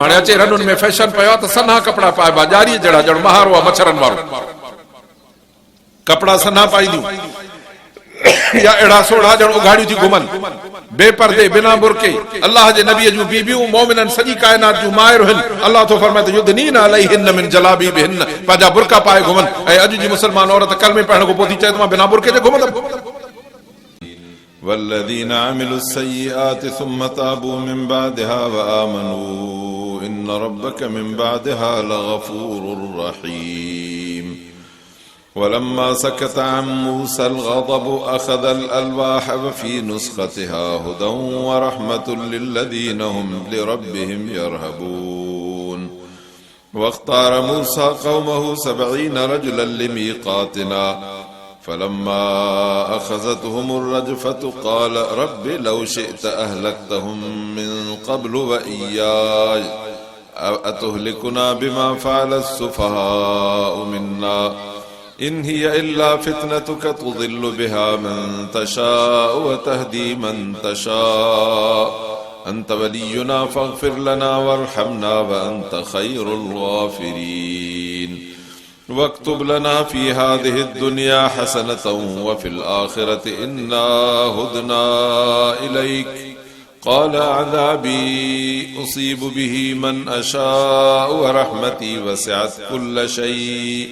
हाणे अचे रनुनि में फैशन पियो त सन्हा कपड़ा पाइबा जारी जड़ा जण महारो आहे मच्छरनि वारो कपड़ा सन्हा पाईंदियूं या अहिड़ा सोढ़ा जण उघाड़ियूं थी घुमनि बेपर्दे बिना बुरके अल्लाह जे नबी जूं बीबियूं मोमिननि सॼी कायनात जूं माहिर आहिनि अल्लाह तो फरमाए त युदनीन अलैहिन मिन जलाबीबिहिन पंहिंजा बुरका पाए घुमनि ऐं अॼु जी मुस्लमान औरत कलमे पढ़ण खां पोइ थी चए त मां बिना बुरके जे घुमंदमि والذين عملوا السيئات ثم تابوا من بعدها وآمنوا إن ربك من بعدها لغفور رحيم ولما سكت عن موسى الغضب أخذ الألواح وفي نسختها هدى ورحمة للذين هم لربهم يرهبون واختار موسى قومه 70 رجلا لميقاتنا فلما أخذتهم الرجفة قال رب لو شئت أهلكتهم من قبل وإياي أتهلكنا بما فعل السفهاء منا إن هي إلا فتنتك تضل بها من تشاء وتهدي من تشاء أنت ولينا فاغفر لنا وارحمنا وأنت خير الغافرين واكتب لنا في هذه الدنيا حسنة وفي الآخرة إنا هدنا إليك قال عذابي أصيب به من أشاء ورحمتي وسعت كل شيء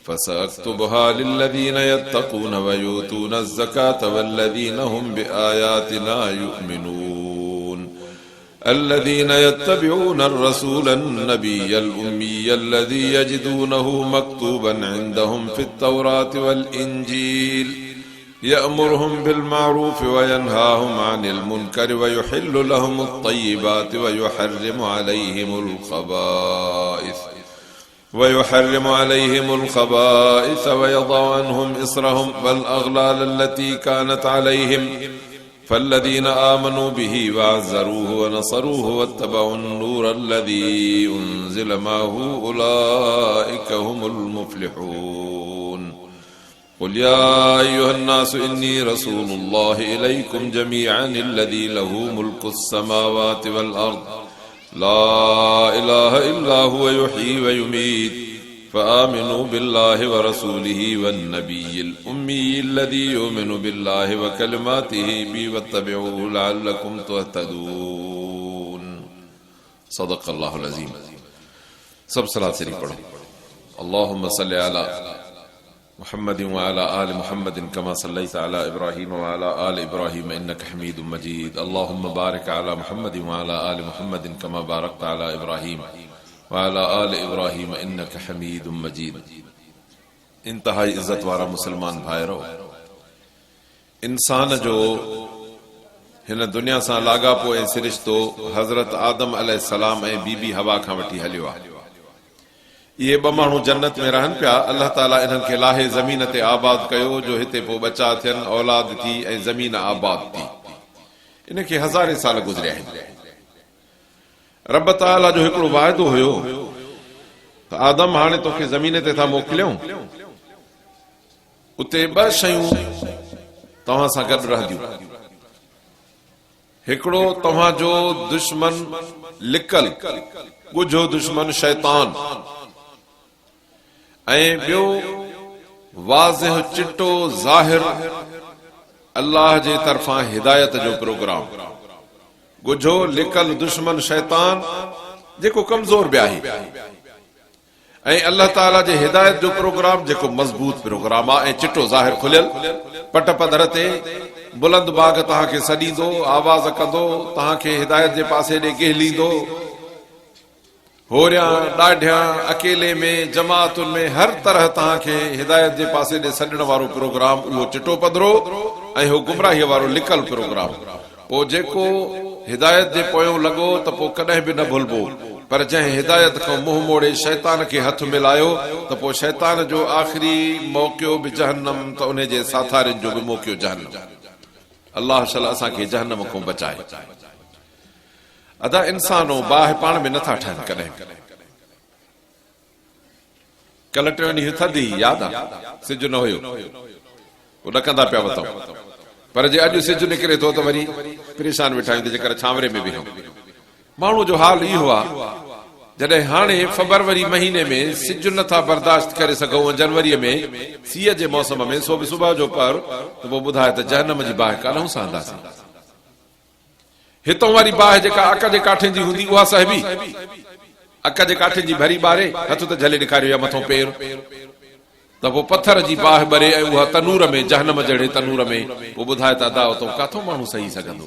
فسأكتبها للذين يتقون ويؤتون الزكاة والذين هم بآياتنا يؤمنون الذين يتبعون الرسول النبي الأمي الذي يجدونه مكتوبا عندهم في التوراة والإنجيل يأمرهم بالمعروف وينهاهم عن المنكر ويحل لهم الطيبات ويحرم عليهم الخبائث ويضع عنهم إصرهم والأغلال التي كانت عليهم فالذين آمنوا به وعزروه ونصروه واتبعوا النور الذي أنزل معه أولئك هم المفلحون قل يا أيها الناس إني رسول الله إليكم جميعا الذي له ملك السماوات والأرض لا إله إلا هو يحيي ويميت فآمنوا بالله ورسوله والنبي الأمي الذي يؤمن بالله وكلماته بي واتبعوه لعلكم تهتدون صدق الله العظيم سب صلاة شریف پڑھو اللهم صل على محمد وعلى آل محمد كما صليت على إبراهيم وعلى آل إبراهيم إنك حميد مجيد اللهم بارك على محمد وعلى آل محمد كما باركت على إبراهيم وعلى آل إبراهيم إنك حميد مجيد انتہائی عزت वारा मुसलमान भाइरो इंसान जो हिन दुनिया सां लाॻापो ऐं सिरिश्तो हज़रत आदम अलैहिस्सलाम ऐं बीबी हवा खां वठी हलियो आहे ये ॿ माण्हू जन्नत में रहनि पिया अल्लाह ताला इन्हनि खे लाहे ज़मीन ते आबाद कयो जो हिते पोइ बचा थियनि औलाद थी ऐं ज़मीन आबाद थी इनखे हज़ारे साल गुज़रिया आहिनि रब ताला जो हिकिड़ो वाइदो हुयो त आदम हाणे तोखे ज़मीन ते था मोकिलियूं उते 2 शयूं तव्हां सां गॾु रहंदियूं हिकिड़ो तव्हांजो दुश्मन लिकल ॻुझो दुश्मन शैतान ऐं ॿियो वाज़िह चिटो ज़ाहिर अल्लाह जे तरफ़ां हिदायत जो प्रोग्राम ॻुझो लिकल दुश्मन शैतान जेको कमज़ोर बि आहे ऐं अल्लाह ताला जे हिदायत जो प्रोग्राम जेको मज़बूत प्रोग्राम आहे ऐं चिटो ज़ाहिर खुलियल पट पधर ते बुलंद बाग तव्हांखे सॾींदो आवाज़ कंदो तव्हांखे हिदायत जे पासे ॾे ॻेहलींदो होरियां ॾाढियां अकेले में जमातुनि में हर तरह तव्हांखे हिदायत जे पासे ॾे सॾण वारो प्रोग्राम उहो चिटो पधरो ऐं हो गुमराहीअ वारो लिकल प्रोग्राम पोइ जेको हिदायत जे पोयों लॻो त पोइ कॾहिं बि न भुलबो पर जंहिं हिदायत खां मुंहुं मोड़े शैतान खे हथ मिलायो त पोइ शैतान जो आख़िरी मौक़ियो बि जहन्नम त उन जे साथारियुनि जो बि मौक़ियो जहन्नम अल्लाह शल असांखे जहन्नम खां बचाए अदा इंसानो बाहि पाण में नथा ठहनि कॾहिं कल्ह 3 ॾींहं थधी यादि आहे सिज न हुयो ॾकंदा पिया वतऊं पर जे अॼु सिज निकिरे थो त वरी परेशान वेठा आहियूं जेकर छांवरे में बीहूं माण्हू जो हाल इहो आहे जॾहिं हाणे फरवरी महीने में सिज नथा बर्दाश्त करे सघूं, जनवरीअ में सीअ जे मौसम में सो बि सुबुह जो पर त पोइ ॿुधाए त जहनम जी बाहि काल्हू सां हलंदासीं। हितां वारी बाहि जेका अक जे काठे जी हूंदी उहा सहबी, अक जे काठे जी भरी ॿारे हथ त झले ॾेखारियो या मथो पेर, त पोइ पथर जी बाहि ॿरे ऐं उहा तनूर में, जहनम जहिड़े तनूर में, पोइ ॿुधाए त अदा तो काथो माण्हू सही सघंदो।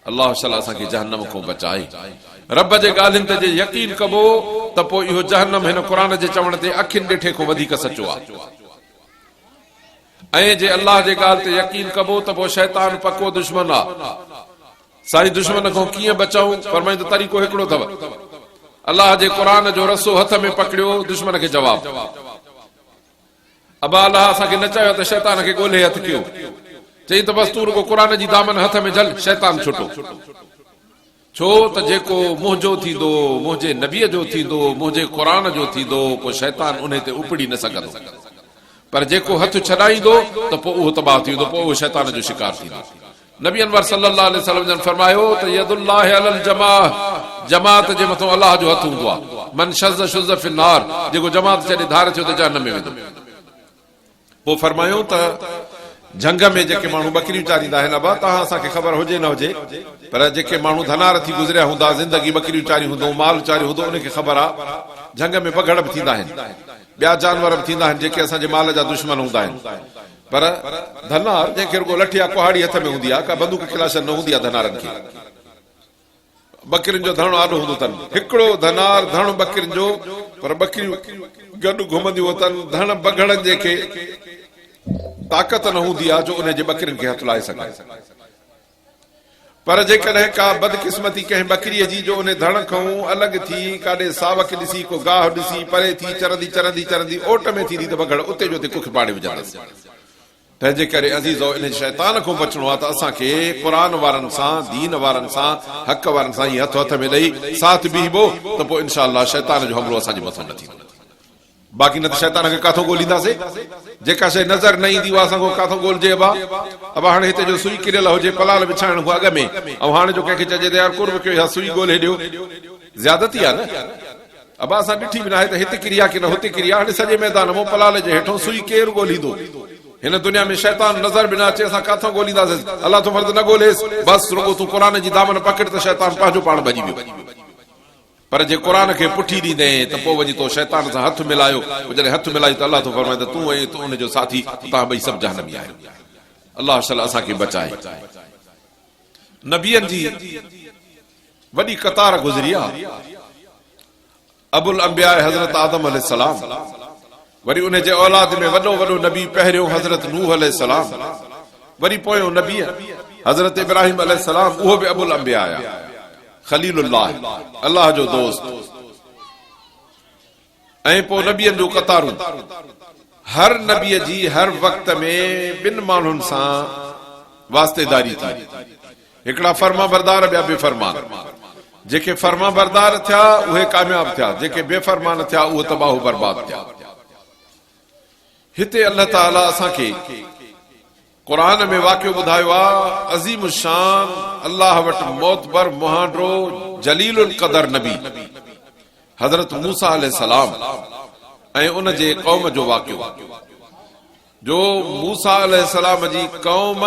अलाह शला असांखे जहन्नम खां बचाए। रब जे ॻाल्हियुनि ते जे यकीन कबो त पोइ इहो जहन्नम हिन क़ुर जे चवण ते अखियुनि ॾिठे खां वधीक सचो आहे। ऐं जे अलाह जे ॻाल्हि ते यकीन कबो त पोइ शैतान पको दुश्मन आहे। साईं दुश्मन खां कीअं बचाऊं, फरमाईंदो तरीक़ो हिकिड़ो अथव, अलाह जे क़ुर जो रसो हथ में पकड़ियो, दुश्मन खे जवाब। अबा अलाह असांखे न चयो त शैतान खे ॻोल्हे हथ कयो, चई त बस तूं रुगो क़ुर जी दामन हथ में झल, शैतान छुटो। छो त जेको मुंहिंजो थींदो, मुंहिंजे नबीअ जो थींदो, मुंहिंजे क़ुर जो थींदो, पोइ शैतान उन ते उपड़ी न सघंदो। पर जेको हथ छॾाईंदो त पोइ उहो तबाह थींदो, पोइ उहो शैतान जो शिकार थींदो। नबी अनवर सल्लल्लाहु अलैहि वसल्लम जन फरमायो त यदुल्लाह अलल जमाअह, जमात जे मथां अलाह जो हथ हूंदो आहे। मन शज़ शुज़ फिन नार, जेको जमात छॾे धार थियो त जहन्नम में वेंदो। पोइ फरमायो त जंग में जेके माण्हू बकरियूं चारींदा आहिनि, अबा तव्हां असांखे ख़बर हुजे न हुजे, पर जेके माण्हू धनार थी गुज़रिया हूंदा, ज़िंदगी बकरियूं चारी हूंदो, माल चारी हूंदो, उनखे ख़बर आहे जंग में बगड़ बि थींदा आहिनि, ॿिया जानवर बि थींदा आहिनि जेके असांजे माल जा दुश्मन हूंदा आहिनि। पर धनार जंहिंखे रुगो लठिया कुहाड़ी हथ में हूंदी आहे, का बंदूक खिलाशन न हूंदी आहे धनारनि खे। बकरियुनि जो धणो आॾो हूंदो अथनि, हिकिड़ो धनार धण बकरियुनि जो, पर बकरियूं गॾु घुमंदियूं अथनि। धण बगड़नि जेके ताक़त न हूंदी आहे जो उन जे बकरियुनि खे हथ लाए सघे। पर जेकॾहिं का बदकिस्मती कंहिं बकरीअ जी जो उन धण खां अलॻि थी काॾे सावक ॾिसी, को गाह ॾिसी, परे थी चरंदी चरंदी चरंदी ओट में थींदी त बगड़ उते जो कुख पाड़े विझंदसि। तंहिंजे करे अज़ीज़ो, इन शैतान खां बचणो आहे त असांखे क़ुर वारनि सां, दीन वारनि सां, हक़ वारनि सां ई हथ हथ में ॾेई साथ बीहबो त पोइ इनशा अल्लाह शैतान जो हमलो असांजे मथां न थींदो। बाक़ी न त शैतान खे काथो ॻोल्हींदासीं, जेका शइ नज़र न ईंदी उहा असांखो काथो ॻोल्हिजे। अबा हाणे हिते जो सुई किरियल हुजे, पलाल विछाइण खां अॻ में, ऐं हाणे जो कंहिंखे चइजे त यार कुर्ब कयो या सुई ॻोल्हे ॾियो, ज़्यादती आहे न। अबा असां ॾिठी बि न आहे त हिते किरिया की न हुते किरिया, हाणे सॼे मैदान में पलाल जे हेठो सुई केरु ॻोल्हींदो। हिन दुनिया में शैतान नज़र बि न अचे, असां काथो ॻोल्हींदासीं। अलाह तो फर्ज़ न ॻोल्हेसि, बसि रुगो तूं क़ुर जी दामन पकड़ त शैतान पंहिंजो पाण भॼी वियो। पर जे क़ुर खे पुठी ॾींदे त पोइ वञी तो शैतान सां हथ मिलायो, जॾहिं हथ मिलाई त अलाह तो फरमाए त तूं ऐं तूं उनजो साथी, तव्हां ॿई सभु जहन्नमी आहियो। अलाह शला असांखे बचाए। नबियनि जी वॾी कतार गुज़री आहे। अबुल अंबिया हज़रत आदम अलैहिस्सलाम, वरी उन जे औलाद में वॾो वॾो नबी पहिरियों हज़रत नूह अलैहिस्सलाम, वरी पोयों नबी हज़रत इब्राहिम अलैहिस्सलाम, उहो बि अबुल अंबिया आया, खलीलुल्लाह, अल्लाह जो दोस्त। ऐं पोइ नबियनि जो कतारूं, हर नबीअ जी हर वक़्त में ॿिनि माण्हुनि सां वास्तेदारी थी। हिकिड़ा फर्मा बरदार, ॿिया बेफ़रमान। जेके फर्मा बरदार थिया उहे कामयाब थिया, जेके बेफ़रमान थिया उहे तबाह बर्बाद थिया। हिते अल्लाह ताला असांखे क़ुर में वाक़ियो ॿुधायो आहे, अज़ीम शान अल्लाह वटि मोतबर मुहांडो जलीलुल क़दर नबी हज़रत मूसा अलैहिस्सलाम ऐं उन जे क़ौम जो वाक़ियो, जो मूसा अलैहिस्सलाम जी क़ौम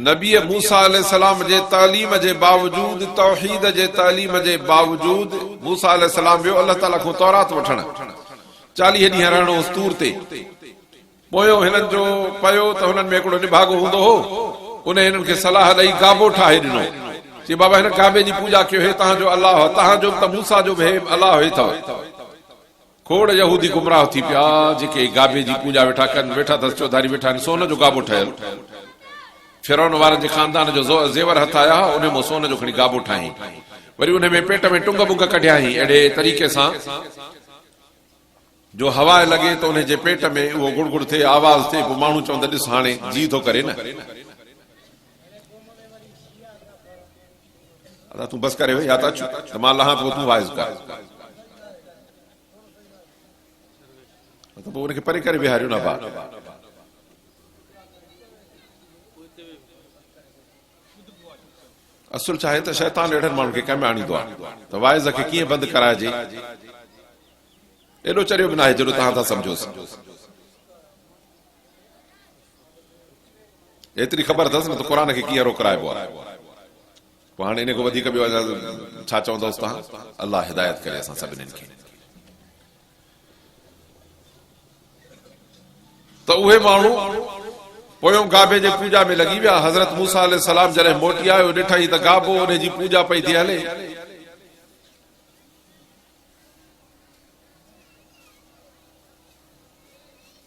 नबी मूसा अलैहिस्सलाम जे तालीम जे बावजूद, तौहीद जे तालीम जे बावजूद, मूसा अलैहिस्सलाम वियो अल्लाह ताला खां तौरात वठण। 40 ॾींहं रहणो उस तूर ते। पोयों हिननि जो पयो त हुननि में हिकिड़ो निभागो हूंदो हो, उन हिननि खे सलाह ॾेई गाबो ठाहे ॾिनो, चई बाबा हिन गाबे जी पूॼा कयो, हे तव्हांजो अलाह, तव्हांजो त मूसा जो बि अलाह हे अथव। खोड़ यहूदी गुमराह थी पिया, जेके गाबे जी पूॼा वेठा कनि, वेठा अथसि चौधारी वेठा आहिनि, सोन जो गाबो ठहियल। फिरौन वारनि जे खानदान जो ज़ेवर हथ आया, उन में सोन जो खणी गाबो ठाही, वरी उन में पेट में टुंग बुंग कढियाई अहिड़े तरीक़े सां जो हवा लॻे त उन जे पेट में उहो गुड़ गुड़ थिए, आवाज़ थिए, पोइ माण्हू चवंदा ॾिस हाणे जी थो करे न। तूं बसि करे या त अच त मां लहां पोइ तूं वाइज़ कर, पोइ उनखे परे करे विहारियो न भाउ। असुल छा आहे त शैतान अहिड़नि माण्हुनि खे कंहिं में आणींदो आहे त वाइज़ खे कीअं बंदि कराइजे, एॾो चरियो बि न आहे जहिड़ो तव्हां था सम्झोसि। एतिरी ख़बर अथसि न त क़ुर खे कीअं रोकराइबो आहे। पोइ हाणे इन खां वधीक ॿियो छा चवंदोसि तव्हां? अलाह हिदायत करे असां सभिनीनि खे। त उहे माण्हू पोयों गाबे जे पूजा में लॻी विया। हज़रत मूसा अलैहिस्सलाम जॾहिं मोटी आयो, ॾिठई त गाबो उन जी पूजा पई थी हले।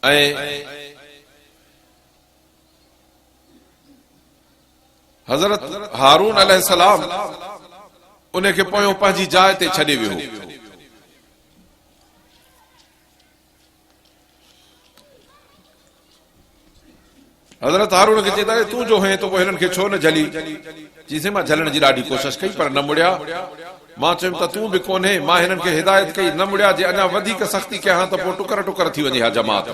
ऐं हज़रत हारून अलैहिस्सलाम उन खे पोयों पंहिंजी जाइ ते छॾे वियो। हज़रत हारून खे चई तूं जो है तो पोइ हिननि खे छो न झली? चईसि मां झलण जी ॾाढी कोशिशि कई पर न मुड़िया। मां चयुमि त तूं बि कोन्हे, मां हिननि खे हिदायत कई न मुड़िया। जे अञा वधीक सख़्ती कयां हा त पोइ टुकर टुकर थी वञे हा जमात,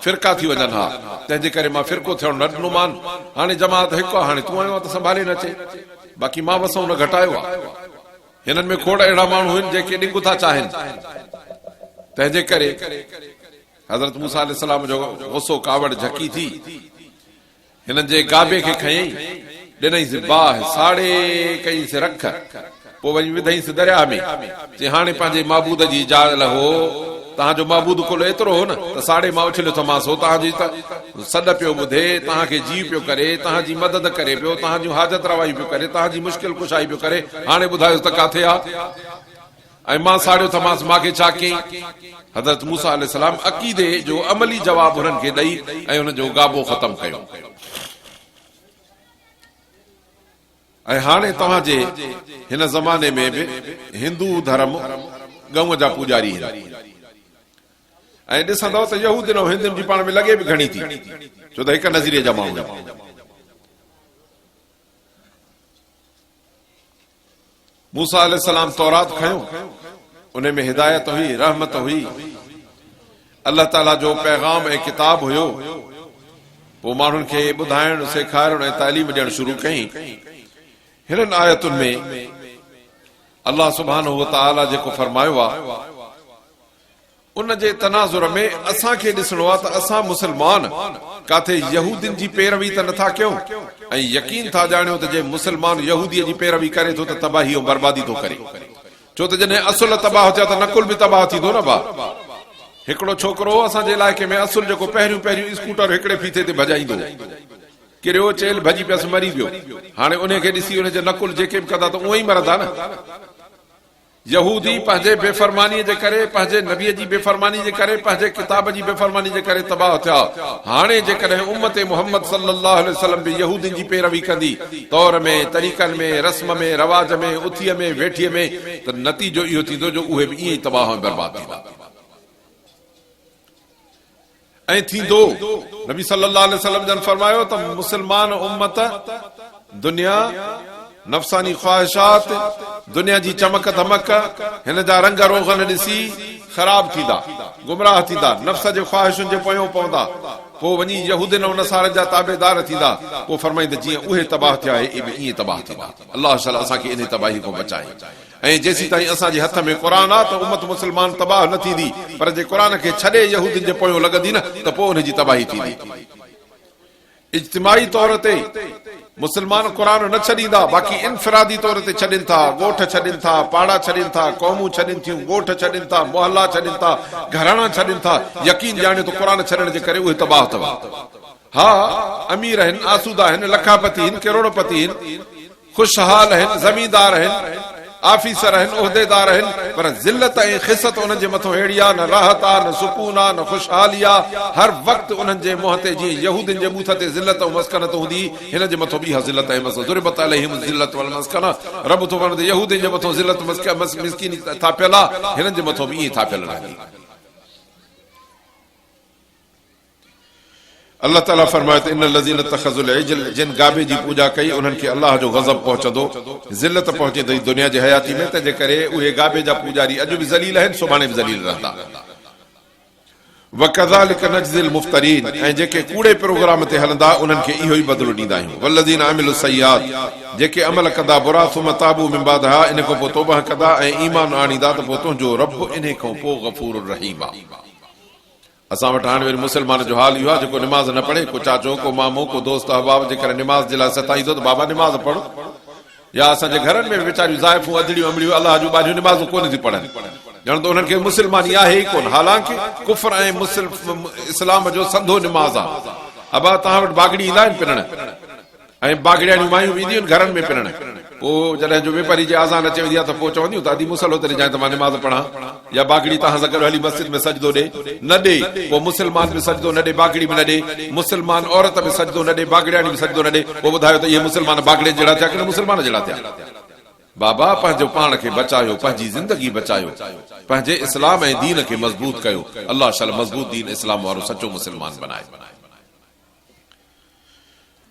फिरका थी वञनि हा। तंहिंजे करे मां फिरको थियणु न ॾिनोमान। हाणे जमात हिकु आहे, हाणे तूं आयो त संभाले न अचे। बाक़ी मां वसऊं न घटायो आहे। हिननि में खोड़ अहिड़ा माण्हू आहिनि जेके ॾिंग था चाहिनि। तंहिंजे करे हज़रत मूसा अलैहिस्सलाम जो गुस्सो कावड़ झकी थी हिननि जे गाबे खे खयईं, ॾिनईंसि बाहि, साड़े कईंसि रख, पोइ वञी विधईंसि दरिया में। चई हाणे पंहिंजे महबूद जी जाल हो, तव्हांजो महबूद कुल एतिरो हो न त साड़े मां उछलियो थमांसि हो, तव्हांजी सॾ पियो ॿुधे, तव्हांखे जी पियो करे, तव्हांजी मदद करे पियो, तव्हांजी हाजत रवाई पियो करे, तव्हांजी मुश्किल कुशाई पियो करे। हाणे ॿुधायोसि त किथे आहे? ऐं मां साड़ियो थमांसि, मूंखे छा कयईं? हज़रत मूसा अलैहिस्सलाम अक़ीदे जो अमली जवाबु हुननि खे ॾेई ऐं हुनजो गाबो ख़तमु कयो। ऐं हाणे तव्हांजे हिन ज़माने में बि हिंदू धर्म गऊं जा पूजारी आहिनि। ऐं ॾिसंदव त यहूदियुनि ऐं हिंदुनि जी पाण में लॻे बि घणी थी, छो त हिकु नज़ीरे जा माण्हू। मूसा अलैहिस्सलाम तौरात खयो, उन में हिदायत हुई, रहमत हुई, अल्लाह ताला जो पैगाम ऐं किताब हुयो। पोइ माण्हुनि खे ॿुधाइणु, सेखारणु ऐं तालीम ॾियणु शुरू कई। हिननि आयतुनि में अल्लाह सुब्हानहू व तआला जेको फरमायो आहे उन जे तनाज़ुर में असांखे ॾिसणो आहे त असां मुस्लमान काथे यहूदियुनि जी पैरवी त नथा कयूं ऐं यकीन था ॼाणियो त जे मुस्लमान यहूदीअ जी पैरवी करे थो त तबाही ऐं बर्बादी थो करे। छो त जॾहिं असुल तबाह थिया त नकुल बि तबाह थींदो न भाउ। हिकिड़ो छोकिरो असांजे इलाइक़े में असुल जेको पहिरियों पहिरियों स्कूटर हिकिड़े फीथे ते भॼाईंदो, किरियो चेल भॼी पियसि, मरी वियो। हाणे उन खे ॾिसी उनजे नकुल जेके बि कंदा त उहो ई मरंदा न। यहूदी पंहिंजे बेफ़रमानीअ जे करे, पंहिंजे नबीअ जी बेफ़रमानी जे करे, पंहिंजे किताब जी बेफ़रमानी जे करे तबाह थिया। हाणे जेकॾहिं उम्मत मोहम्मद सल्लल्लाहु अलैहि वसल्लम बि यहूदियुनि जी पैरवी कंदी, तौर में, तरीक़नि में, रस्म में, रवाज में, उथीअ में, वेठीअ में, त नतीजो इहो थींदो जो उहे बि ईअं ई तबाह ऐं बर्बाद थींदा। ऐं थींदो। नबी सल्लल्लाहु अलैहि वसल्लम जन फरमायो त मुस्लमान उम्मत दुनिया, नफ़सानी ख्वाहिशात, दुनिया जी चमक धमक, हिन जा रंग रोगन ॾिसी ख़राब थींदा, गुमराह थींदा, नफ़्स जे ख्वाहिशुनि जे पोयों पवंदा, पोइ वञी यहूदियुनि ऐं नसारनि जा ताबेदार थींदा। पोइ फरमाईंदा जीअं उहे तबाह थिया इहे बि ईअं तबाह थींदा। अलाह ताला असांखे इन तबाही खां बचाए। ऐं जेसीं ताईं असांजे हथ में क़ुर आहे त उम्मत मुस्लमान तबाह न थींदी, पर जे क़ुर खे छॾे यहूदियुनि जे पोयों लॻंदी न त पोइ उनजी तबाही थींदी। इज्तिमाई तौर ते मुस्लमान क़ुर न छॾींदा, बाक़ी इनफरादी तौर ते छॾनि था, ॻोठ छॾनि था, पाड़ा छॾनि था, क़ौमूं छॾनि थियूं, ॻोठ छॾनि था, मोहल्ला छॾनि था, घराना छॾनि था। यकीन ॼाणियो त क़ुर छॾण जे करे उहे तबाह अथव। हा, अमीर आहिनि, आसूदा आहिनि, लखापति आहिनि, करोड़पति आहिनि, ख़ुशहाल आहिनि, ज़मींदार आहिनि, आफीसर आहिनि, उहिदेदार आहिनि, पर ज़िल्लत ऐं ख़िसत उन्हनि जे मथां अहिड़ी आहे, न राहत आहे, न सुकून आहे, न ख़ुशहाली आहे। हर वक़्तु उन्हनि जे मुंहं ते जीअं यहूदियुनि जे बूथ ते ज़िल्लत ऐं मस्कनत हूंदी, हिन जे मथां बि ज़िल्लत ऐं मस्कनत। ज़ुरिबत अलैहिम ज़िल्लत वल मस्कनह। रब थो वणे त यहूदियुनि जे मथां ज़िल्लत मिस्कीनी थापियल आहे, हिननि जे मथां बि ईअं थापियल रहंदी। अल्लाह ताला फरमाए त इन लज़ीन तख़ज़ुल इजल, जिन गाबे जी पूजा कई उन्हनि खे अल्लाह जो गज़ब पहुचंदो, ज़िल्लत पहुचंदी दुनिया जी हयाती में। तंहिंजे करे उहे गाबे जा पूजारी अॼु बि ज़लील आहिनि, सुभाणे बि ज़लील रहंदा। वकज़ालिक नजज़िल मुफ्तरीन, ऐं जेके कूड़े प्रोग्राम ते हलंदा उन्हनि खे इहो ई बदिलो ॾींदा आहियूं। वल्लज़ीन आमिलु सय्यात, जेके अमल कंदा बुरा सुम ताबू मिन बादहा, इन खां पोइ तौबा कंदा ऐं ईमान आणींदा त पोइ तुंहिंजो रब इन खां पोइ गफूर रहीम आहे। असां वटि हाणे वरी मुस्लमान जो हाल इहो आहे, जेको निमाज़ न पढ़े, को चाचो को मामो को दोस्त अहबाब जेकर निमाज़ जे लाइ सताईंदो त बाबा निमाज़ पढ़ो, या असांजे घरनि में वीचारियूं ज़ाइफ़ूं अदड़ियूं अमड़ियूं अलाह जूं ॿारियूं निमाज़ूं कोन थी पढ़नि, ॼण त उन्हनि खे मुस्लमानी आहे ई कोन। हालांकि कुफ्र ऐं इस्लाम जो संधो निमाज़ आहे। अबा तव्हां वटि बागड़ी ईंदा आहिनि पिनण, ऐं बागड़ियाणियूं मायूं ईंदियूं आहिनि घरनि में पिनण, पोइ जॾहिं जो वापारी जी आज़ान अचे वेंदी आहे त पोइ चवंदियूं त अदी मुसलो तरी जाए त मां निमाज़ पढ़ां, या बागड़ी तव्हां सां गॾु हली मस्जिद में सजदो ॾे न ॾे, पोइ मुस्लमान बि सजदो न ॾे, बागड़ी बि न ॾे, मुस्लमान औरत बि सजदो न ॾे, बागड़ियाणी बि सजदो न ॾे, पोइ ॿुधायो त इहे मुस्लमान बागड़े जहिड़ा थिया कि न मुस्लमान जहिड़ा थिया। बाबा पंहिंजो पाण खे बचायो, पंहिंजी ज़िंदगी बचायो, पंहिंजे इस्लाम ऐं दीन खे मज़बूत कयो। अल्लाह शाला मज़बूत दीन इस्लाम वारो सचो मुस्लमान बनाए।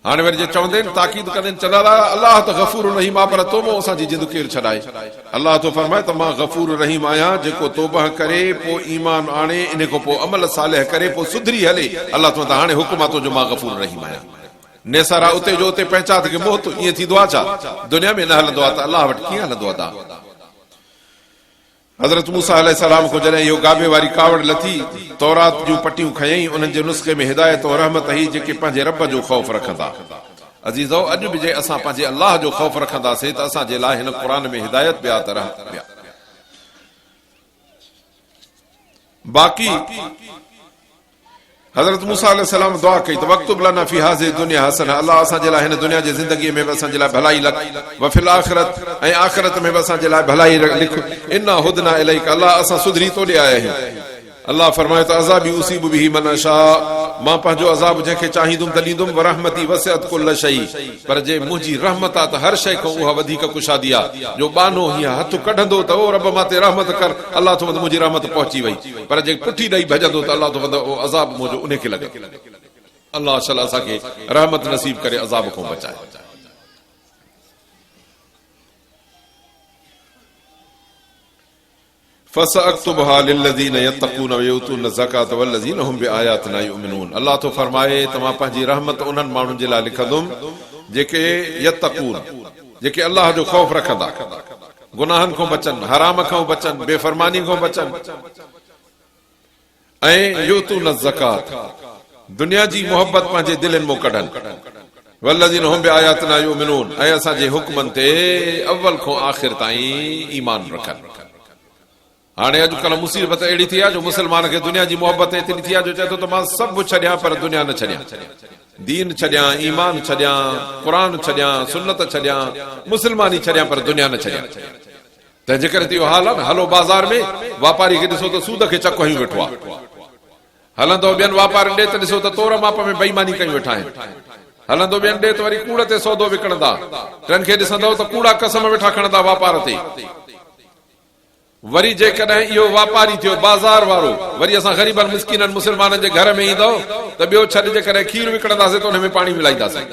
हाणे वरी जे चवंदे ताकीद कंदे चवंदा अल्लाह त गफूर रहीम आहे, पर तौबो असांजी जिंद केरु छॾाए। अल्लाह तो फरमाए त मां गफूर रहीम आहियां, जेको तौबा करे पोइ ईमान आणे, इन खां पोइ अमल सालिह करे पोइ सुधरी हले। अल्लाह तो हाणे हुकुम आहे तुंहिंजो मां गफूर रहीम आहियां। नेसारा उते जो उते पहचान के मोहत ईअं थींदो आहे छा? दुनिया में न हलंदो आहे त अल्लाह वटि कीअं हलंदो आहे? हज़रत मूसा अलैहिस्सलाम को जॾहिं इहो गाबे वारी कावड़ लथी, तौरात जूं पटियूं खयईं, उन्हनि जे नुस्खे में हिदायत ऐं रहमत ही, जेके पंहिंजे रब जो ख़ौफ़ रखंदा। अज़ीज़ो, अॼु बि जे असां पंहिंजे अल्लाह जो ख़ौफ़ रखंदासीं त असांजे लाइ हिन क़ुर में हिदायत बि आहे त रहमत बि आहे। बाक़ी हज़रत मूसा अलैहिस्सलाम दुआ कई त वक्तुब लना फी हाज़िहि दुनिया हसना, अल्लाह असांजे लाइ हिन दुनिया जी ज़िंदगीअ में बि असांजे लाइ भलाई लिख, व फिल आख़िरत, ऐं आख़िरत में बि असांजे लाइ भलाई लिख। इन्ना हुदना इलैक, अल्लाह असां सुधरी तो ॾे आया आहियूं। अल्लाह फरमाए त अज़ाबी उसीबु बिही मन अशा, मां पंहिंजो अज़ाब जंहिंखे चाहींदुमि त ॾींदुमि। व रहमती वसिअत कुल्ल शै, पर जे मुंहिंजी रहमत आहे त हर शइ खां उहा वधीक कुशादी आहे। जो बानो हीअं हथ कढंदो त ओ रब मां ते रहमत कर, अल्लाह तो मुंहिंजी रहमत पहुची वई, पर जे पुठी ॾेई भॼंदो त अल्लाह तो ओ अज़ाब मुंहिंजो उन खे लॻे। अल्लाह शला असांखे रहमत नसीब करे अज़ाब खां बचाए। फसअक्तुबहा लिल्लज़ीन यत्तक़ून व युतून ज़कात वल्लज़ीन हुम बिआयातिना युमिनून। अल्लाह तो फरमाए त मां पंहिंजी रहमत उन्हनि माण्हुनि जे लाइ लिखंदुमि जेके यत्तक़ून, जेके अल्लाह जो ख़ौफ़ रखंदा, गुनाहनि खां बचनि, हराम खां बचनि, बेफ़रमानी खां बचनि, ऐं युतून ज़कात, दुनिया जी मोहबत पंहिंजे दिलनि मां कढनि। वल्लज़ीन हुम बिआयातिना युमिनून, ऐं असांजे हुक्मनि ते अव्वल खां आख़िर ताईं ईमान रखनि। हाणे अॼुकल्ह मुसीबत अहिड़ी थी आहे जो मुस्लमान खे दुनिया जी मोहबत एतिरी थी आहे जो चए थो त मां सभु छॾियां पर दुनिया न छॾियां, दीन छॾियां, ईमान छॾियां, क़ुरान छॾियां, सुन्नत छॾियां, मुस्लमानी छॾियां, पर दुनिया न छॾियां। तंहिंजे करे त इहो हाल आहे न। हलो बाज़ार में वापारी खे ॾिसो त सूद खे चक हयूं वेठो आहे, हलंदो ॿियनि वापारियुनि ॾे त ॾिसो त तोर माप में बेईमानी कयूं वेठा आहिनि, हलंदो ॿियनि ॾे त वरी कूड़ ते सौदो विकिणंदा, टिनि खे ॾिसंदव त कूड़ा कसम वेठा खणंदा वापार ते। वरी जेकॾहिं इहो वापारी थियो बाज़ार वारो, वरी असां ग़रीबनि मिस्किननि मुस्लमाननि जे घर में ईंदो त ॿियो छॾ, जेकॾहिं खीर विकिणंदासीं त हुन में पाणी मिलाईंदासीं,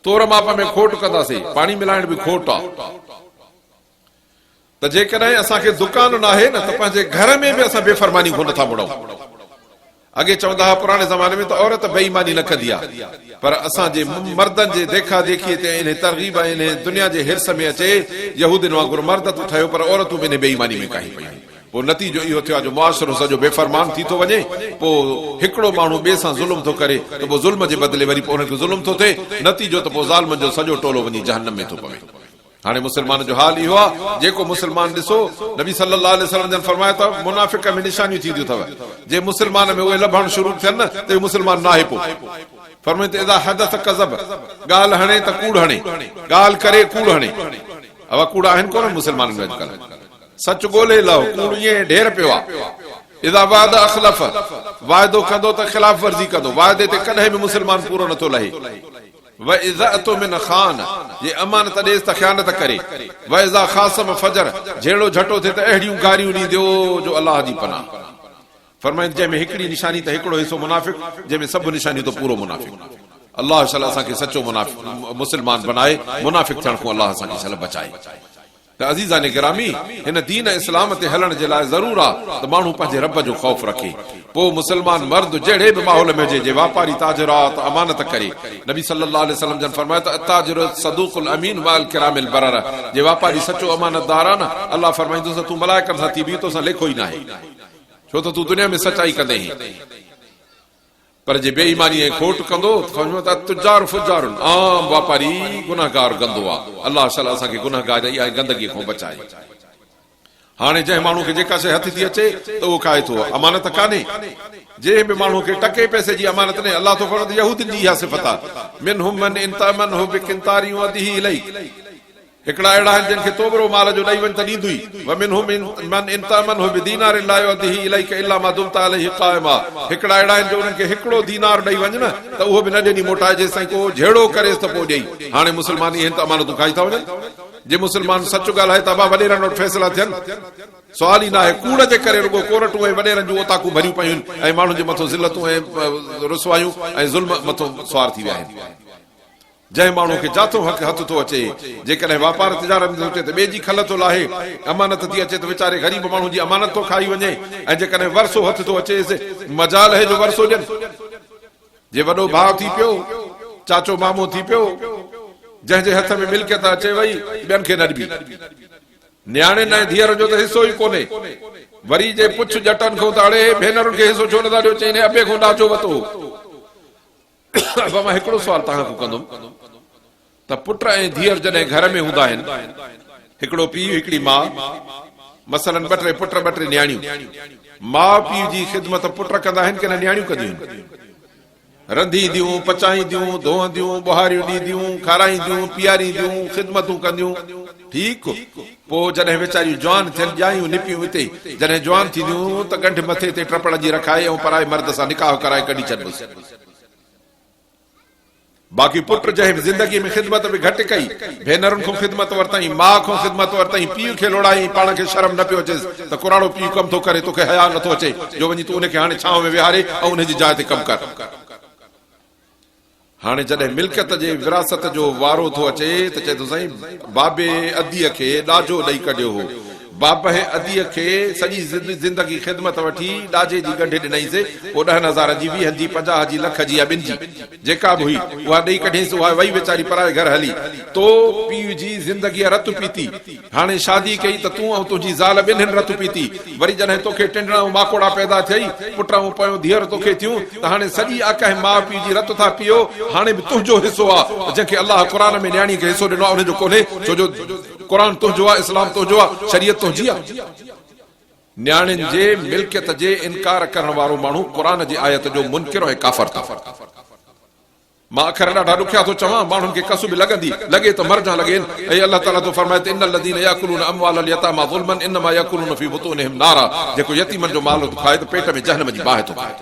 तोर माप में खोट कंदासीं, पाणी मिलाइण बि खोट आहे। त जेकॾहिं असांखे दुकान न आहे न त पंहिंजे घर में बि असां बेफ़रमानी को नथा मुड़ूं। अॻे चवंदा हुआ पुराणे ज़माने में त औरत बेईमानी न कंदी आहे, पर असांजे मर्दनि जे देखा देखीअ ते इन तरग़ीब इन दुनिया जे हिर्स में अचे, यहूदिन वांगुरु मर्द तो ठहियो पर औरतूं बि इन बेईमानी में काई पई। पोइ नतीजो इहो थियो आहे जो मुआशिरो सॼो बेफ़रमान थी थो वञे। पोइ हिकिड़ो माण्हू ॿिए सां ज़ुल्म थो करे त पोइ ज़ुल्म जे बदिले वरी पोइ हुनखे ज़ुल्म थो थिए, नतीजो त पोइ ज़ालिमनि जो सॼो टोलो वञी जहन्नम में थो पवे। हाणे मुस्लमान जो हाल इहो आहे, जेको मुस्लमान ॾिसो, नबी सल्लल्लाहु अलैहि वसल्लम जन फरमाया त मुनाफ़िक़ में निशानियूं थींदियूं अथव, जे मुस्लमान में उहे लभण शुरू थियनि न त मुस्लमान न आहे। पोइ फरमाए त इज़ा हदथ कज़ब, ॻाल्हि हणे त कूड़ हणे, ॻाल्हि करे कूड़ हणे। अब कूड़ आहिनि कोन मुस्लमाननि में अॼुकल्ह, सच ॻोल्हे लहो, कूड़ ईअं ढेर पियो आहे। इज़ा वाद अख़लफ़, वाइदो कंदो त ख़िलाफ़ वर्ज़ी कंदो, वाइदे ते कॾहिं बि मुस्लमान पूरो नथो लहे। व इज़अतो मिन खान, जे अमानत ॾेस त ख़यानत करे। व इज़ा ख़ासम फजर, जहिड़ो झटो थिए त अहिड़ियूं गारियूं ॾींदो जो अलाह जी पनाह। फरमाइनि जंहिंमें हिकिड़ी निशानी त हिकिड़ो हिसो मुनाफ़िक़, जंहिंमें सभु निशानियूं त पूरो मुनाफ़िक़। अल्लाह शला असांखे सचो मुनाफ़िक़ मुस्लमान बनाए, मुनाफ़िक़ थियण खां अल्लाह असांखे शल बचाए। त अज़ीज़ान गिरामी हिन दीन इस्लाम ते हलण जे लाइ ज़रूर आहे त माण्हू पंहिंजे रब जो ख़ौफ़ रखे। पोइ मुसलमान मर्द जहिड़े बि माहौल में हुजे, जे वापारी ताजिर आहे त अमानत करे। नबी सल्लल्लाहु अलैहि वसल्लम जन फरमाया त अत्ताजिर सदूक़ुल अमीन माल किरामिल बरर, जे वापारी सचो अमानतदार आहे न, अल्लाह फरमाईंदुसि तूं मलाइकनि सां थी बि तोसां लेखो ई न आहे, छो त तूं दुनिया में सचाई कंदे। पर जे बेईमानी ऐं खोट कंदो त तुजार फुजारुन, आम वापारी गुनाहगार गंदो आहे। अल्लाह ताला असांखे गुनाहगार इहा गंदगी खां बचाए। हाणे जंहिं माण्हू खे जेका शइ हथ थी अचे त उहो खाए थो, अमानत कान्हे। जंहिं बि माण्हू खे टके पैसे जी अमानत न, अल्लाह तो फरमाए यहूदिन जी इहा सिफ़त आहे, मिनहुम मन इन तमनहु बिकिंतारि युअद्दिही इलैक। हिकिड़ा अहिड़ा आहिनि जिन खे तोबरो माल जो ॾेई वञ त ॾींदुई, वमिनहुम मन इन तमनहु बिदीनार ला युअद्दिही इलैक इल्ला मा दुमता अलैहि क़ाइमा। हिकिड़ा अहिड़ा आहिनि जो उन्हनि खे हिकिड़ो दीनार ॾेई वञ न त उहो बि न ॾेनी मोटाए, जेसिताईं को झेड़ो करेसि त पोइ ॾेई। हाणे मुस्लमान इहे त अमानतूं खाई था वञनि। जे मुसलमान सच ॻाल्हाए त अबा वॾेरनि वटि फैसला थियनि, सुवाल ई न आहे। कूड़ जे करे रुगो कोरटूं ऐं वॾेरनि जूं ओताकूं भरियूं पयूं आहिनि ऐं माण्हुनि जे मथां ज़िलतूं ऐं रुसवायूं ऐं ज़ुल्म मथां सवार थी विया आहिनि। जंहिं माण्हू खे जाथो हथ थो अचे, जेकॾहिं वापार तिजारत में थो अचे त ॿिए जी खल थो लाहे, अमानत थी अचे त वीचारे ग़रीब माण्हू जी अमानत थो खाई वञे। ऐं जेकॾहिं वरसो हथ थो अचेसि, मजाल है जो वरसो ॾियनि। जे वॾो भाउ थी पियो, चाचो मामो थी पियो, जंहिंजे हथ में मिल्कियत अचे वई, ॿियनि खे न ॾिबी। न्याणियुनि ऐं धीअर जो त हिसो ई कोन्हे। वरी जे पुछ ॼटनि खां त अड़े भेनरुनि खे हिसो छो नथा ॾियो, चई अबे खां ॾाचो वतो। मां हिकिड़ो सुवाल तव्हां खां कंदुमि त पुट ऐं धीअर जॾहिं घर में हूंदा आहिनि, हिकिड़ो पीउ हिकिड़ी माउ, मसलन ॿ टे पुट ॿ टे न्याणियूं, माउ पीउ जी ख़िदमत पुट कंदा आहिनि की न न्याणियूं कंदियूं आहिनि? रंधींदियूं, पचाईंदियूं, धोअंदियूं, ॿुहारियूं ॾींदियूं, खाराईंदियूं, पीआरींदियूं, ख़िदमतूं कंदियूं। ठीकु। पोइ जॾहिं वीचारियूं जवान थियनि, ॼायूं निपियूं हिते, जॾहिं जवान थींदियूं त गंढ मथे ते ट्रपड़ जी रखाए ऐं पराए मर्द सां निकाह कराए कढी छॾिबुसि। बाक़ी पुट जंहिं ज़िंदगी में ख़िदमत बि घटि कई, भेनरुनि खां ख़िदमत वरितई, माउ खां ख़िदमत वरितई, पीउ खे लोड़ाई, पाण खे शर्म न पियो अचेसि त कुराड़ो पीउ कमु थो करे, तोखे हया नथो अचे जो वञी तूं उनखे हाणे छांव में विहारे ऐं उनजी जाइ ते कमु कर। हाणे जॾहिं मिल्कियत जे विरासत जो वारो थो अचे त चए थो साईं बाबे अदीअ खे ॾाजो ॾेई कढियो हो, बाबे अदीअ खे सॼी ज़िंदगी ख़िदमत वठी ॾाजे जी गंढ ॾिनईंसि, पोइ 10,000 जी, 20 जी, 50 जी, लख जी या ॿिनि जी जेका बि हुई उहा ॾेई कढियईंसि। उहा वई वीचारी पराए घर हली, तो पीउ जी ज़िंदगीअ रतु पीती। हाणे शादी कई त तूं ऐं तुंहिंजी ज़ाल ॿिन्हिनि रतु पीती। वरी जॾहिं तोखे टिंडण ऐं माकोड़ा पैदा थियई, पुट ऐं पयो धीअर तोखे थियूं, त हाणे सॼी अकाए माउ पीउ जी रतु था पियो। हाणे बि तुंहिंजो हिसो आहे, जंहिंखे अलाह क़ुर में न्याणी खे हिसो ॾिनो आहे उनजो कोन्हे, छो जो क़ुर तुंहिंजो आहे, इस्लाम तुंहिंजो आहे, शरीयत तुंहिंजी आहे। न्याणियुनि जे मिल्कियत जे इनकार करण वारो माण्हू क़ुर जी आयत जो मुनकिर ऐं काफ़िर था। मां अखर ॾाढा ॾुखिया थो चवां, माण्हुनि खे कसु बि लॻंदी, लॻे त मरजा लॻेनि। ऐं अल्लाह ताला तो फरमाए त इन्नल लज़ीन याकुलून अमवालल यतामा ज़ुल्मन इन्नमा याकुलून फी बुतूनिहिम नारा, जेको यतीमनि जो माल खाए त पेट में जहन्नम जी बाहि थो खाए।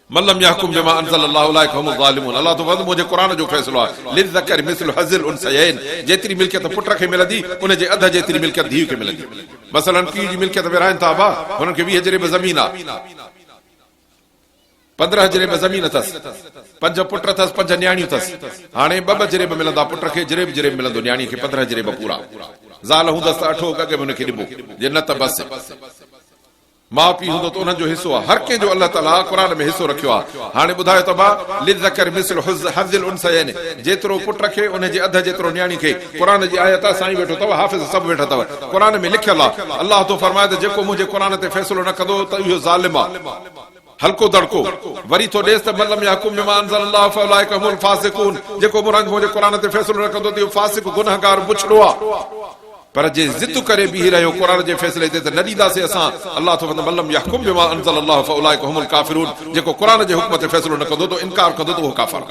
मल्लम यहकुम बिमा अंज़लल्लाहु उलाइका हुमुज़ ज़ालिमून। अल्लाह तो वद मुझे कुरान जो फैसलो आहे, लिज़्ज़कर मिस्लु हज़्ज़िल उनसयैन, जेतिरी मिल्कियत पुट खे मिलंदी उन जे अध जेतिरी मिल्कियत धीउ खे मिलंदी। मसलन पीउ जी मिल्कियत विरहाइनि था अबा, हुननि खे 20 जरेब ज़मीन आहे, 15 जरेब ज़मीन अथसि, 5 पुट अथसि, 5 न्याणियूं अथसि। हाणे 2 जरेब मिलंदा, पुट खे जरेब मिलंदो, न्याणी खे 15 जरेब पूरा। ज़ाल हूंदसि त 8 अॻे में हुनखे ॾिबो, जे न त बस। माउ पीउ हूंदो त उन्हनि जो हिसो आहे। हर कंहिंजो अल्लाह ताला क़ुर में हिसो रखियो आहे। हाणे ॿुधायो त बा लिज़्ज़कर मिस्लु हज़्ज़िल उनसयैन, जेतिरो पुट खे उन जे अध जेतिरो न्याणी खे। क़ुर जी आयत आहे, साईं वेठो अथव, हाफ़िज़ सभु वेठा अथव, क़ुर में लिखियल आहे। अल्लाह तो फरमाए त जेको मुंहिंजे क़ुर ते फ़ैसिलो न कंदो त इहो ज़ालिम आहे, हल्को दड़को। वरी थो ॾेसि त मल्लम यहकुम बिमा अंज़लल्लाहु फउलाइका हुमुल फासिकून, जेको मुंहिंजे क़ुर ते फ़ैसिलो न कंदो त इहो फासिक गुनाहगार बुछड़ो आहे। पर जे ज़िद करे बीह रहियो क़ुर जे फ़ैसिले ते त न ॾींदासीं असां। अल्लाह तो मल्लम यहकुम बिमा अंज़लल्लाहु फउलाइका हुमुल काफ़िरून, जेको क़ुर जे हुक्म ते फ़ैसिलो न कंदो, तो इनकार कंदो, त उहो काफ़िर।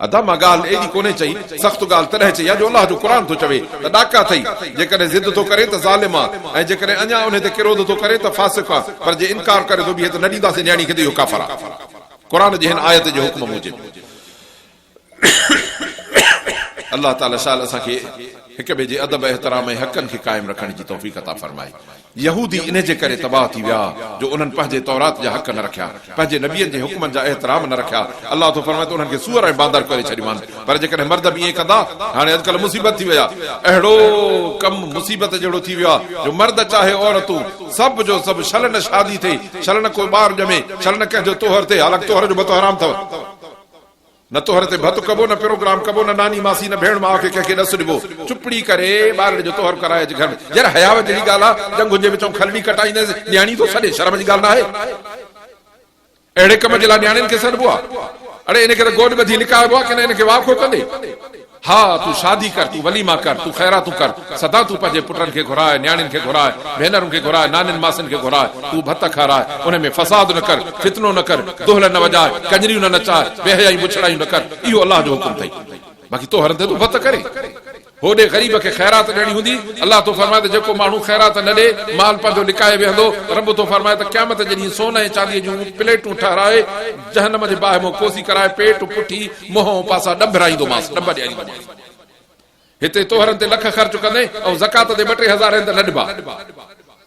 अदा मां ॻाल्हि एॾी कोन्हे चई, सख़्तु ॻाल्हि तॾहिं चई आहे जो अलाह जो क़ुर थो चवे त ॾाका अथई। जेकॾहिं ज़िद थो करे त ज़ालिम आहे, ऐं जेकॾहिं अञा उन ते किरोध थो करे त फासिक आहे। पर जे इनकार करे थो बीहे त न ॾींदासीं न्याणी खे, त इहो काफ़िर आहे। क़ुर जे हिन आयत जे हुक्म मूजिब अल्लाह ताला शाल असांखे हिक ॿिए जे अदब एहतराम ऐं हक़नि खे क़ाइम रखण जी तौफ़ीक़ अता फरमाए। यहूदी इन जे करे तबाह थी विया जो उन्हनि पंहिंजे तौरात जा हक़ न रखिया, पंहिंजे नबियनि जे हुकमनि जा एहतराम न रखिया। अलाह तो फरमाए त उन्हनि खे सूअर ऐं बांदर करे छॾीमान। पर जेकॾहिं मर्द बि ईअं कंदा, हाणे अॼुकल्ह मुसीबत थी विया, अहिड़ो कमु मुसीबत जहिड़ो थी वियो आहे जो मर्द चाहे औरतूं सभु जो सभु छलन शादी थिए, छलन कोई ॿार ॼमे, छलन कंहिंजो तोहर थिए, हालांकि तोहर जो भतो हराम अथव, न तोहर ते भत कबो, न प्रोग्राम कबो, न नानी मासी, न भेण माउ खे कंहिंखे ॾस ॾिबो, चुपड़ी करे ॿार जो तोहर कराए घर में। यार हयाव जहिड़ी ॻाल्हि आहे, जंग जे विचों खलड़ी कटाईंदे न्याणी थो सॾे, शर्म जी ॻाल्हि न आहे। अहिड़े कम जे लाइ न्याणियुनि खे सॾिबो आहे? अड़े इनखे त गोॾ ॿधी लिकाइबो आहे कि न इनखे वाखो कंदे? हा, तूं शादी कर, तूं वलीमा कर, तूं ख़ैरातूं कर, सदा तूं पंहिंजे पुटनि खे घुराए, न्याणियुनि खे घुराए, भेनरुनि खे घुराए, नानियुनि मासियुनि खे घुराए, तूं भत खाराए, उन में फसाद न कर, फितनो न कर, दोहल न वॼाए, कंजरियूं न नचाए, बेहयाई बुछड़ायूं न कर। इहो अलाह जो हुकुम अथई। बाक़ी तो हरंदे तूं भत करे, होॾे ग़रीब खे ख़ैरात ॾियणी हूंदी। अलाह तो फरमाए त जेको माण्हू ख़ैरात न ॾे, माल पंहिंजो लिकाए वेहंदो, रब तो फरमाए त क़यामत जॾहिं सोन ऐं चांदीअ जूं प्लेटूं ठाराए, जहन्नम जे बाहि में कोसी कराए, पेट पुठी मुंहं पासा ॾंभराईंदोमांसि, ॾंभ ॾियारींदोमांसि। हिते तोहरनि ते लख ख़र्च कंदे ऐं ज़कात ते 2-3 हज़ार त न ॾिबा।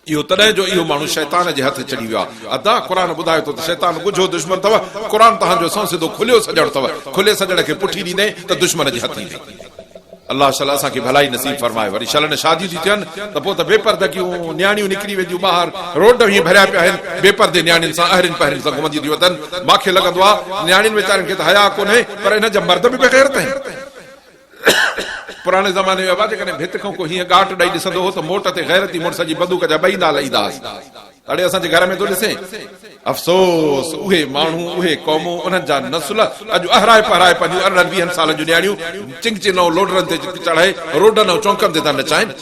इहो तॾहिं जो इहो माण्हू शैतान जे हथ चढ़ी वियो आहे। अदा क़ुर ॿुधाए थो त शैतान ॻुझो दुश्मन अथव, क़ुर तव्हांजो संसिदो खुलियो सॼण अथव, खुले सॼण खे पुठी ॾींदे त दुश्मन जे हथ ईंदे। अलाह शल असांखे भलाई नसीब फरमाए। वरी छलन शादियूं थी थियनि त पोइ त बेपर्दगियूं न्याणियूं निकिरी वेंदियूं ॿाहिरि, रोड हीअं भरिया पिया आहिनि बेपर्दे न्याणियुनि सां, अहिड़ियुनि पहिरियुनि सां घुमंदियूं थी वञनि। मूंखे लॻंदो आहे न्याणियुनि वीचारनि खे त हया कोन्हे, पर हिन जा मर्द बि बेग़ैरत आहिनि। पुराणे ज़माने में बाबा जेकॾहिं भित खां को हीअं गांठ ॾेई ॾिसंदो हो त मोट ते गैरती मुड़ुस जी बंदूक जा 2 नाला ईंदा हुआसीं। अड़े असांजे घर में थो ॾिसे, अफ़सोस उहे माण्हू, उहे क़ौमूं, उन्हनि जा नस्ल अॼु अहराए पहराए पंहिंजूं 18-20 साल जूं न्याणियूं चिंगचिन ऐं लोडरनि ते चढ़ाए रोडनि ऐं चौंकनि ते था नचाइनि।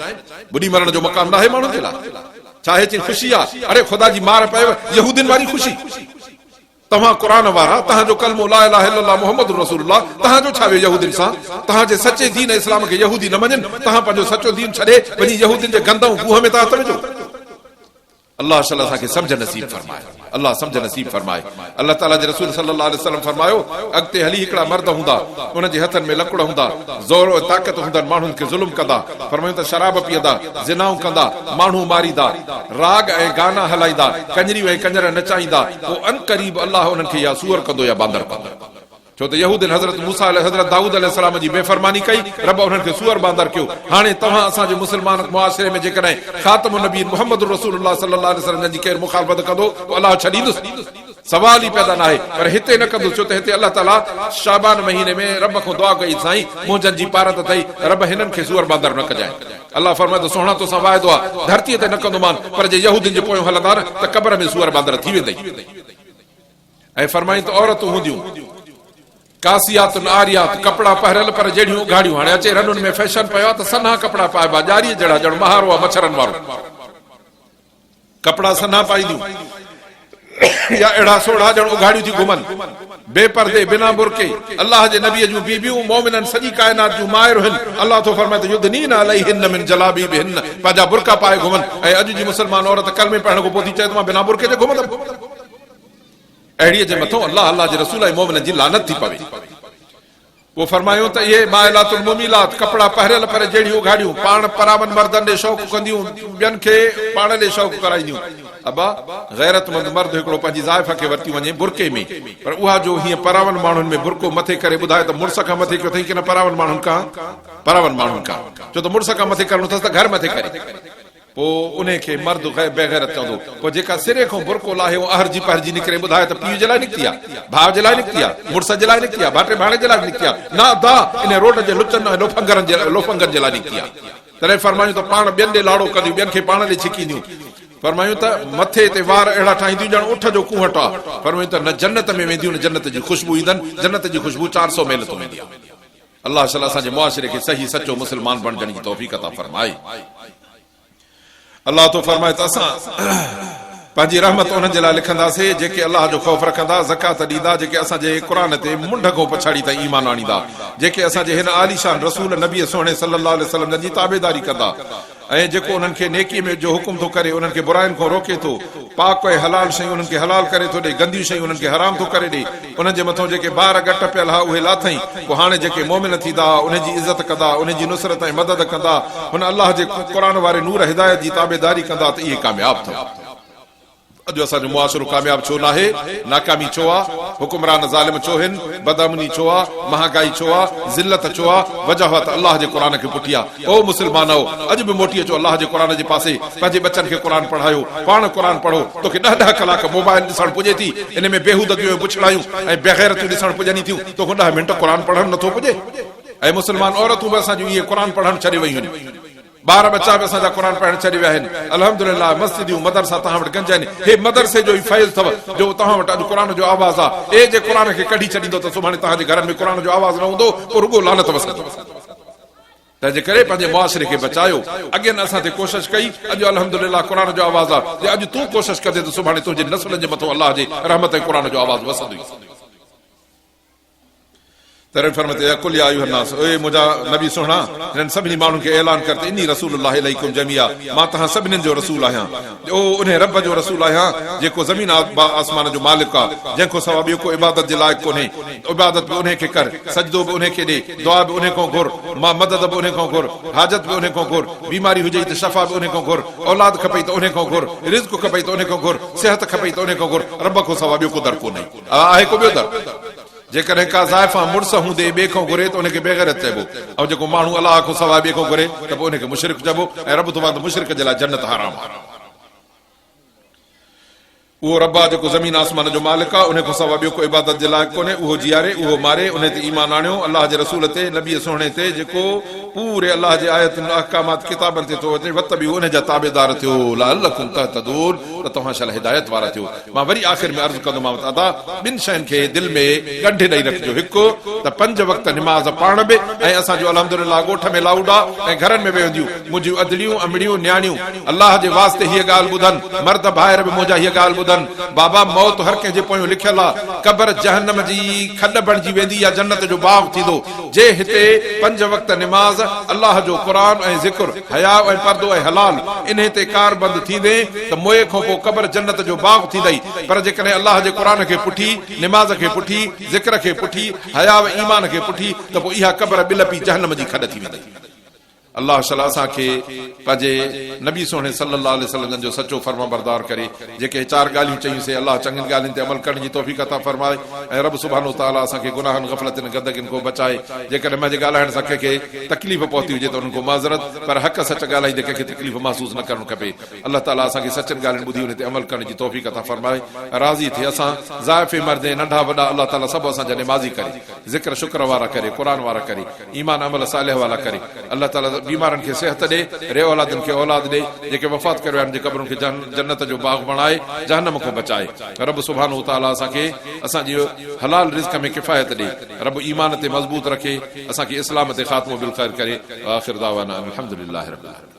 बुॾी मरण जो मक़ाम न आहे माण्हुनि जे लाइ। चाहे चई ख़ुशी आहे, अरे ख़ुदा जी मार पए, यहूदियुनि वारी ख़ुशी। तव्हां क़ुर वारा, तव्हांजो कलमो ला इलाहा इल्लल्लाह मुहम्मद रसूलुल्लाह, तव्हांजो छा वियो यहूदियुनि सां? तव्हांजे सचे दीन इस्लाम खे यहूदी न मञनि, तव्हां पंहिंजो सचो दीन छॾे वञी यहूदियुनि जे गंदऊं गुह में तव्हां तरिजो। अल्लाह शला असांखे सम्झ नसीब फरमाए, अल्लाह सम्झ नसीब फरमाए। अल्लाह ताला जे रसूल सल्लल्लाहु अलैहि वसल्लम फरमायो, अॻिते हली हिकिड़ा मर्द हूंदा, उन्हनि जे हथनि में लकड़ हूंदा, ज़ोर ऐं ताक़त हूंदनि, माण्हुनि खे ज़ुल्म कंदा, फरमायूं त शराब पीअंदा, ज़िनाऊं कंदा, माण्हू मारींदा, राग ऐं गाना हलाईंदा, कंजरियूं ऐं कंजर नचाईंदा, पोइ अन क़रीब अल्लाह उन्हनि खे या सूअर कंदो या बांदर कंदो। छो त यहूदिन हज़रत मूसा हज़रत दाऊद अलैहिस्सलाम जी बेफ़रमानी कई, रब उन्हनि खे सूअर बांदर कयो। हाणे तव्हां असांजे मुस्लमान मुआशिरे में जेकॾहिं ख़ातमुन नबी मुहम्मद रसूलुल्लाह सल्लल्लाहु अलैहि वसल्लम जी केरु मुखालफ़त कंदो त अलाह छॾींदुसि, सवाल ई पैदा न आहे। पर हिते न कंदुसि, छो त हिते अलाह ताला शाबान महीने में रब खां दुआ कई, साईं मुंहिंजनि जी पारत अथई, रब हिननि खे सूअर बांदर न कजाए। अलाह फरमाए त सोहणा तोसां वाइदो आहे, धरतीअ ते न कंदोमान, पर जे यहूदियुनि जे पोयों हलंदा न त क़ब्र में सूअर बांदर थी वेंदई। ऐं फरमाई त औरतूं हूंदियूं कासियात आरियात, कपड़ा पहिरियल पर जहिड़ियूं उघाड़ियूं। हाणे अचे रनुनि में फैशन पियो आहे त सन्हा कपड़ा पाइबा, ॼारीअ जहिड़ा, ॼण महारो आहे मच्छरनि वारो, कपड़ा सन्हा पाईंदियूं या अहिड़ा सोढ़ा ॼण उघाड़ियूं थी घुमनि, बेपर्दे बिना बुरके। अल्लाह जे नबीअ जूं बीबियूं मोमिननि सॼी काइनात जूं माहिर आहिनि। अल्लाह तो फरमाए त युदनीना अलैहिन मिन जलाबीबिहिन, पंहिंजा बुरका पाए घुमनि। ऐं अॼु जी मुस्लमान औरत कलमे पढ़ण खां पोइ थी चए त मां बिना बुरके जे घुमंदमि। अहिड़ीअ जे मथां अल्लाह अल्लाह जे रसूल ऐं मोमिननि जी लानत थी पवे। पोइ फरमायूं त इहे माइलातुल मुमीलात, कपड़ा पहिरियल पर जहिड़ियूं उघाड़ियूं, पाण परावन मर्दनि ॾे शौक़ कंदियूं, ॿियनि खे पाण ॾे शौक़ कराईंदियूं। अबा गैरतमंद मर्द हिकिड़ो पंहिंजी ज़ाइफ़ खे वरिती वञे बुरके में, पर उहा जो हीअं परावन माण्हुनि में बुरको मथे करे ॿुधाए त मुड़ुस खां मथे कयो अथई कि न परावन माण्हुनि खां, परावन माण्हुनि खां, छो त मुड़ुस खां मथे करणो अथसि त घर मथे करे। पोइ उन खे मर्द बेगैरत चवंदो। पोइ जेका सिरे खां बुरको लाहे अहरजी पहरजी निकिरे, ॿुधाए त पीउ जे लाइ निकिती आहे, भाउ जे लाइ निकिती आहे, मुड़ुस जे लाइ निकिती आहे, भाटे भाणे जे लाइ निकिती आहे, न दा इन रोड जे लुचनि ऐं लोफंगनि जे लाइ निकिती आहे। तॾहिं फरमायूं त पाण ॿियनि ॾे लाड़ो कंदियूं, ॿियनि खे पाण ॾे छिकींदियूं। फरमायूं त मथे ते वार अहिड़ा ठाहींदियूं ॼण उठ जो कुहट आहे। फरमायूं त न जन्नत में वेंदियूं, न जन्नत जी ख़ुशबू ईंदनि, जन्नत जी ख़ुशबू 400 मील तो वेंदी आहे। अल्लाह शला असांजे मुआशिरे खे सही सचो मुस्लमान बणजण जी तौफ़ीक़ अता फरमाए। अल्लाह तो फरमाए त असां पंहिंजी रहमत उन्हनि जे लाइ लिखंदासीं जेके अल्लाह जो ख़ौफ़ रखंदा, ज़कात ॾींदा, जेके असांजे क़ुर ते मुंड खां पछाड़ी ताईं ईमान आणींदा, जेके असांजे हिन आलीशान रसूल नबी सोहणे सल्लल्लाहु अलैहि वसल्लम जी ताबेदारी कंदा, ऐं जेको उन्हनि खे नेकीअ में जो हुकुम थो करे, उन्हनि खे बुराइनि खां रोके थो, पाक ऐं हलाल शयूं उन्हनि खे हलाल करे थो ॾे, गंदियूं शयूं उन्हनि खे हराम थो करे ॾे। उन्हनि जे मथां जेके ॿार घटि पियल हा उहे लाथई, पोइ हाणे जेके मोमिन थींदा उनजी इज़त कंदा, उनजी नुसरत ऐं मदद कंदा, हुन अलाह जे क़ुर वारे नूर हिदायत जी ताबेदारी कंदा त इहे कामयाब थिया। अॼु असांजो मुआशिरो कामयाब छो न आहे? नाकामी छो आहे? हुकुमरान ज़ालिम छो आहिनि? बदअमनी छो आहे? महागाई छो आहे? ज़िल्लत छो आहे? वजह त अलाह जे क़ुर खे पुठिया। ओ मुस्लमानो, अॼु बि मोटी अचो अलाह जे क़ुर जे पासे, पंहिंजे बच्चनि खे क़ुर पढ़ायो, पाण क़ुर पढ़ो। तोखे 10 कलाक मोबाइल ॾिसण पुॼे थी, इन में बेहूदगियूं पुछड़ायूं ऐं बेग़ैरतियूं ॾिसण पुॼनि थियूं, तोखे 10 मिंट क़ुर पढ़णु नथो पुॼे? ऐं मुस्लमान औरतूं बि असांजूं इहे क़ुर पढ़णु छॾे वयूं आहिनि, ॿार बच्चा बि असांजा क़ुर पढ़णु छॾे विया आहिनि। अल्हम्दुलिल्लाह मस्जिदियूं मदरसा तव्हां वटि गंज आहिनि। हे मदरसे जो ई फैज़ अथव जो तव्हां वटि अॼु क़ुर जो आवाज़ आहे। ए जे क़ुर खे कढी छॾींदो त सुभाणे तव्हांजे घर में क़ुर जो आवाज़ न हूंदो, पोइ रुॻो लानत वसंदो। तंहिंजे करे पंहिंजे मुआशिरे खे बचायो। अॻियां असां ते कोशिशि कई, अॼु अल्हम्दुलिल्लाह क़ुर जो आवाज़ आहे। अॼु तूं कोशिशि कंदे त सुभाणे तुंहिंजे नसलनि जे मथां अलाह जे रहमत ऐं क़ुर जो आवाज़ वसंदो। तरे फरमाते कुल या अय्युहन नास, ए मुंहिंजा नबी सुहिणा, हिननि सभिनी माण्हुनि खे ऐलान कर त इन्नी रसूलुल्लाह इलैकुम जमीआ, मां तव्हां सभिनीनि जो रसूल आहियां। ओ उन रब जो रसूल आहियां जेको ज़मीन आसमान जो मालिक आहे, जंहिंखो सवा ॿियो को इबादत जे लाइक़ कोन्हे। इबादत बि उन खे कर, सजदो बि उन खे ॾे, दुआ बि उन खां घुर, मां मदद बि उन खां घुर, हाजत बि उन खां घुर, बीमारी हुजे त शफ़ा बि उन खां घुर, औलाद खपई त उन खां घुर, रिज़्क़ खपई त उन खां घुर, सिहत खपई त उन खां घुर। रब खां सवा ॿियो को दर कोन्हे। आहे को ॿियो दर? जेकॾहिं का ज़ाइफ़ा मुड़ुस हूंदे ॿिए खां घुरे त उनखे बेग़ैरत चइबो, ऐं जेको माण्हू अलाह खां सवाइ ॿिए खां घुरे त पोइ उनखे मुशरिक चइबो। ऐं रब तबाद मुशरिक जे लाइ जन्नत हराम आहे। उहो रब आहे जेको ज़मीन आसमान जो मालिक आहे, उन खां सवाइ ॿियो को इबादत जे लाइक़ कोन्हे। उहो जीआरे, उहो मारे, उन ते ईमान आणियो, अलाह जे रसूल ते, नबी सुहिणे ते, जेको पूरे अलाह जे आयतुनि अहकामात किताबनि ते थो अचे। वत बि उन जा ताबेदार थियो, लअल्लकुम तहतदून, त तव्हां शल हिदायत वारा थियो। मां वरी आख़िर में अर्ज़ कंदोमांव त अदा ॿिनि शयुनि खे दिलि में ॻंढे ॾेई रखिजो। हिकु त 5 वक़्त निमाज़ पाण बि, ऐं असांजो अल्हम्दुलिल्लाह ॻोठ में लाउड आहे ऐं घरनि में वेहंदियूं मुंहिंजियूं अदड़ियूं अमड़ियूं न्याणियूं अलाह जे वास्ते हीअ ॻाल्हि ॿुधनि, मर्द ॿाहिरि बि मुंहिंजा हीअ ॻाल्हि ॿुधनि। बाबा मौत हर कंहिंजे पोयों लिखियल आहे, क़बर जहन्नम जी खॾ बणिजी वेंदी या जन्नत जो बाग़ थींदो। जे हिते 5 वक़्त निमाज़, अलाह जो क़ुर ऐं ज़िक्र, हया ऐं पर्दो ऐं हलाल इन ते कारबंद थींदे त मोए खां पोइ क़बर जन्नत जो बाग़ थींदई। पर जेकॾहिं अलाह जे क़ुर खे पुठी, निमाज़ खे पुठी, ज़िक्र खे पुठी, हया ऐं ईमान खे पुठी, त पोइ इहा क़बर बिल पी जहन्नम जी खॾ थी वेंदी। अल्लाह शला असांखे पंहिंजे नबी सोने सल्लल्लाहु अलैहि वसल्लम जो सचो फर्मा बरदार करे। जेके 4 ॻाल्हियूं चयूंसीं, अल्लाह चङियुनि ॻाल्हियुनि ते अमल करण जी तौफ़ीक़ अता फरमाए, ऐं रब सुभानो ताला असांखे गुनाहनि ग़फ़लतनि गंदगियुनि को बचाए। जेकॾहिं मुंहिंजे ॻाल्हाइण सां कंहिंखे तकलीफ़ पहुती हुजे त उन्हनि को माज़रत, पर हक़ सच ॻाल्हाईंदे कंहिंखे तकलीफ़ महसूस न करणु खपे। अल्लाह ताला असांखे सचनि ॻाल्हियुनि ॿुधी उन ते अमल करण जी तौफ़ीक़ अता फरमाए। राज़ी थिए असां ज़ाइफ़े मर्द नंढा वॾा अल्लाह ताला सभु असांजा निमाज़ी करे, ज़िक्र शुक्र वारा करे, क़ुर वारा करे, ईमान अमल सालिह वाला करे। अल्लाह ताला बीमारनि खे सिहत ॾे, रे औलादनि खे औलाद ॾे, जेके वफ़ात करे विया आहिनि, जे क़बरुनि खे जन्नत जो बाग़ बणाए, जहन्नम खां बचाए। रब सुभानो ताला असांखे असांजी हलाल रिज़्क़ में किफ़ायत ॾे, रब ईमान ते मज़बूत रखे, असांखे इस्लाम ते ख़ात्मो बिल ख़ैर करे। आख़िर दावाना अल्हम्दुलिल्लाहि रब्बिल आलमीन।